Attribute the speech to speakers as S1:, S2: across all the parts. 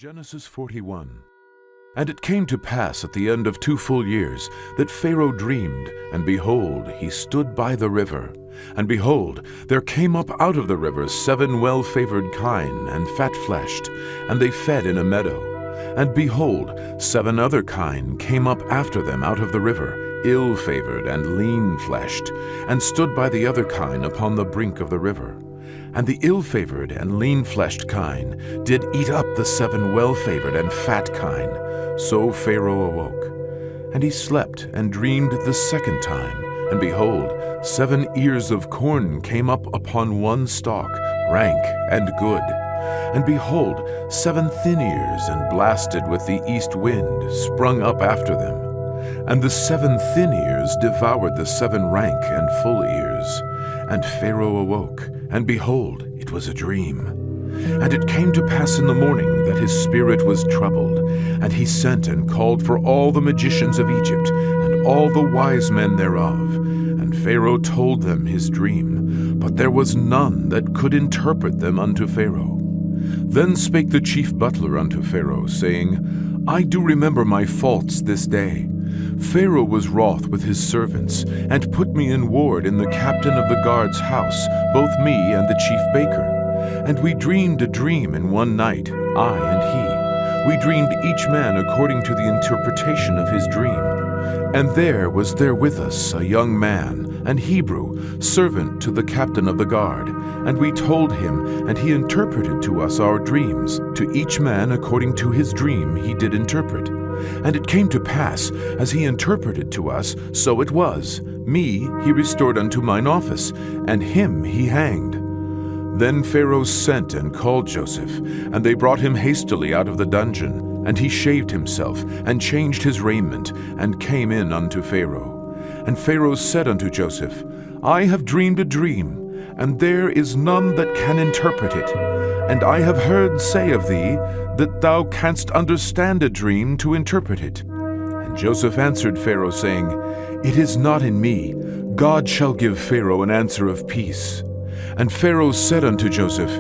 S1: Genesis 41. And it came to pass at the end of 2 full years that Pharaoh dreamed, and behold, he stood by the river. And behold, there came up out of the river 7 well-favored kine and fat-fleshed, and they fed in a meadow. And behold, 7 other kine came up after them out of the river, ill-favored and lean-fleshed, and stood by the other kine upon the brink of the river. And the ill-favored and lean-fleshed kine did eat up the 7 well-favored and fat kine. So Pharaoh awoke. And he slept and dreamed the second time. And behold, 7 ears of corn came up upon one stalk, rank and good. And behold, 7 thin ears and blasted with the east wind sprung up after them. And the 7 thin ears devoured the 7 rank and full ears. And Pharaoh awoke, and behold, it was a dream. And it came to pass in the morning that his spirit was troubled, and he sent and called for all the magicians of Egypt, and all the wise men thereof. And Pharaoh told them his dream, but there was none that could interpret them unto Pharaoh. Then spake the chief butler unto Pharaoh, saying, I do remember my faults this day. Pharaoh was wroth with his servants, and put me in ward in the captain of the guard's house, both me and the chief baker. And we dreamed a dream in one night, I and he. We dreamed each man according to the interpretation of his dream. And there was there with us a young man, an Hebrew, servant to the captain of the guard. And we told him, and he interpreted to us our dreams. To each man according to his dream he did interpret. And it came to pass, as he interpreted to us, so it was. Me he restored unto mine office, and him he hanged. Then Pharaoh sent and called Joseph, and they brought him hastily out of the dungeon. And he shaved himself, and changed his raiment, and came in unto Pharaoh. And Pharaoh said unto Joseph, I have dreamed a dream, and there is none that can interpret it. And I have heard say of thee, that thou canst understand a dream to interpret it. And Joseph answered Pharaoh, saying, It is not in me. God shall give Pharaoh an answer of peace. And Pharaoh said unto Joseph,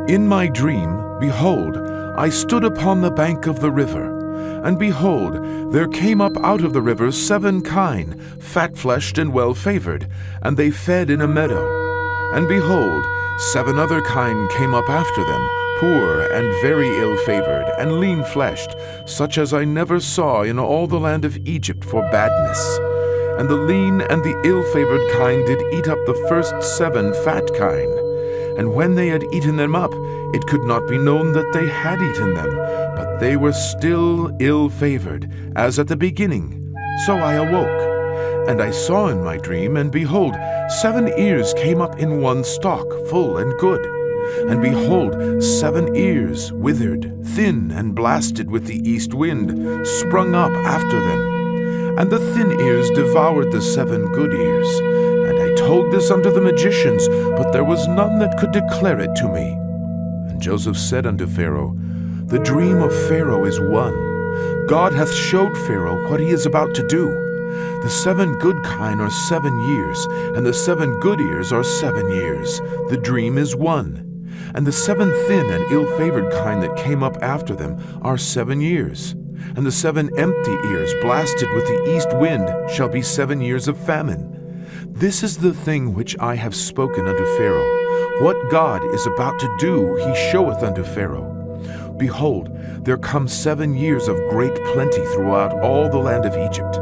S1: In my dream, behold, I stood upon the bank of the river. And behold, there came up out of the river 7 kine, fat-fleshed and well-favored, and they fed in a meadow. And behold, 7 other kine came up after them, poor and very ill-favored, and lean-fleshed, such as I never saw in all the land of Egypt for badness. And the lean and the ill-favored kine did eat up the first 7 fat kine. And when they had eaten them up, it could not be known that they had eaten them, but they were still ill-favored, as at the beginning. So I awoke, and I saw in my dream, and behold, 7 ears came up in one stalk, full and good. And behold, 7 ears, withered, thin, and blasted with the east wind, sprung up after them. And the thin ears devoured the 7 good ears. And I told this unto the magicians, but there was none that could declare it to me. And Joseph said unto Pharaoh, The dream of Pharaoh is one. God hath showed Pharaoh what he is about to do. The 7 good kine are 7 years, and the 7 good ears are 7 years. The dream is one. And the 7 thin and ill-favored kine that came up after them are 7 years. And the 7 empty ears blasted with the east wind shall be 7 years of famine. This is the thing which I have spoken unto Pharaoh. What God is about to do he showeth unto Pharaoh. Behold, there come 7 years of great plenty throughout all the land of Egypt.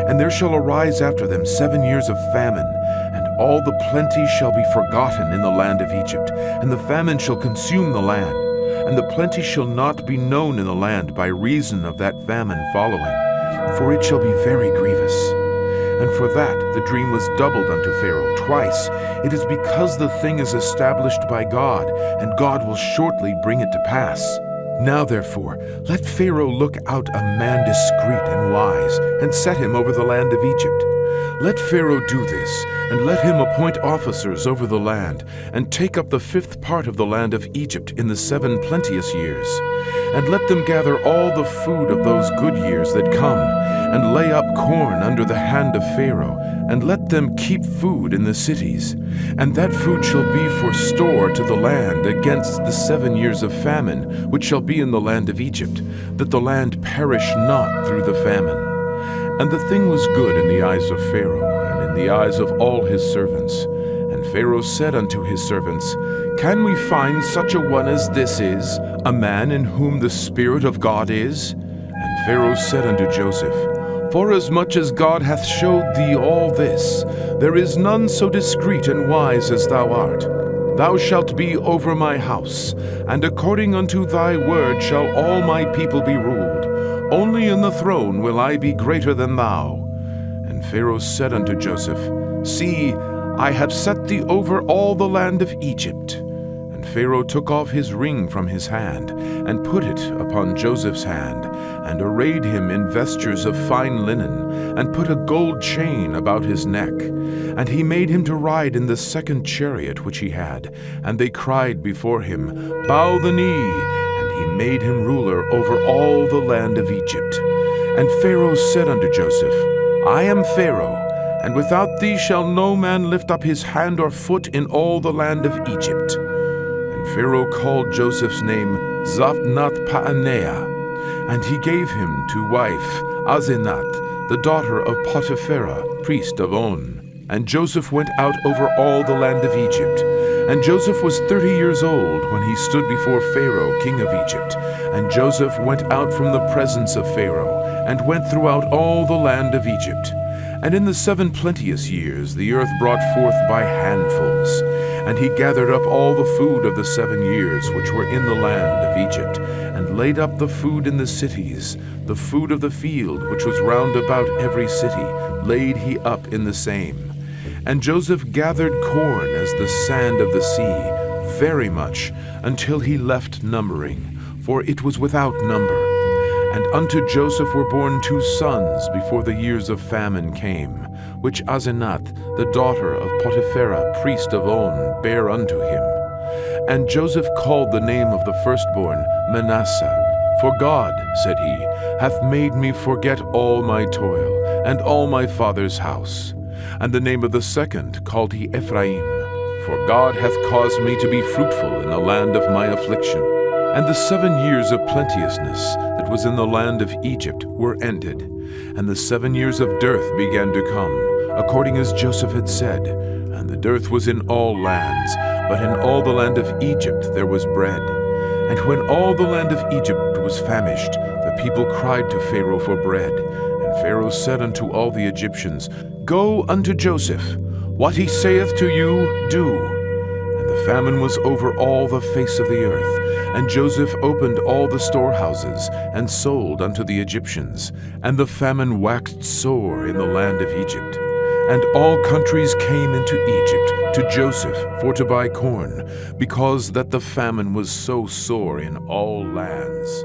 S1: And there shall arise after them 7 years of famine, and all the plenty shall be forgotten in the land of Egypt, and the famine shall consume the land, and the plenty shall not be known in the land by reason of that famine following, for it shall be very grievous. And for that the dream was doubled unto Pharaoh twice. It is because the thing is established by God, and God will shortly bring it to pass. Now therefore, let Pharaoh look out a man discreet and wise, and set him over the land of Egypt. Let Pharaoh do this, and let him appoint officers over the land, and take up the 5th part of the land of Egypt in the 7 plenteous years. And let them gather all the food of those good years that come, and lay up corn under the hand of Pharaoh, and let them keep food in the cities. And that food shall be for store to the land against the 7 years of famine, which shall be in the land of Egypt, that the land perish not through the famine. And the thing was good in the eyes of Pharaoh, and in the eyes of all his servants. And Pharaoh said unto his servants, Can we find such a one as this is, a man in whom the Spirit of God is? And Pharaoh said unto Joseph, Forasmuch as God hath showed thee all this, there is none so discreet and wise as thou art. Thou shalt be over my house, and according unto thy word shall all my people be ruled. Only in the throne will I be greater than thou. And Pharaoh said unto Joseph, See, I have set thee over all the land of Egypt. And Pharaoh took off his ring from his hand, and put it upon Joseph's hand, and arrayed him in vestures of fine linen, and put a gold chain about his neck. And he made him to ride in the 2nd chariot which he had. And they cried before him, Bow the knee. He made him ruler over all the land of Egypt. And Pharaoh said unto Joseph, I am Pharaoh, and without thee shall no man lift up his hand or foot in all the land of Egypt. And Pharaoh called Joseph's name Zaphnath-Paaneah, and he gave him to wife Asenath, the daughter of Potiphera, priest of On. And Joseph went out over all the land of Egypt. And Joseph was 30 years old when he stood before Pharaoh, king of Egypt. And Joseph went out from the presence of Pharaoh, and went throughout all the land of Egypt. And in the 7 plenteous years the earth brought forth by handfuls. And he gathered up all the food of the 7 years which were in the land of Egypt, and laid up the food in the cities. The food of the field which was round about every city laid he up in the same. And Joseph gathered corn as the sand of the sea, very much, until he left numbering, for it was without number. And unto Joseph were born 2 sons before the years of famine came, which Asenath, the daughter of Potiphera, priest of On, bare unto him. And Joseph called the name of the firstborn Manasseh. For God, said he, hath made me forget all my toil, and all my father's house. And the name of the second called he Ephraim, for God hath caused me to be fruitful in the land of my affliction. And the 7 years of plenteousness that was in the land of Egypt were ended, and the 7 years of dearth began to come, according as Joseph had said. And the dearth was in all lands, but in all the land of Egypt there was bread. And when all the land of Egypt was famished, the people cried to Pharaoh for bread. And Pharaoh said unto all the Egyptians, Go unto Joseph, what he saith to you, do. And the famine was over all the face of the earth. And Joseph opened all the storehouses, and sold unto the Egyptians. And the famine waxed sore in the land of Egypt. And all countries came into Egypt to Joseph for to buy corn, because that the famine was so sore in all lands.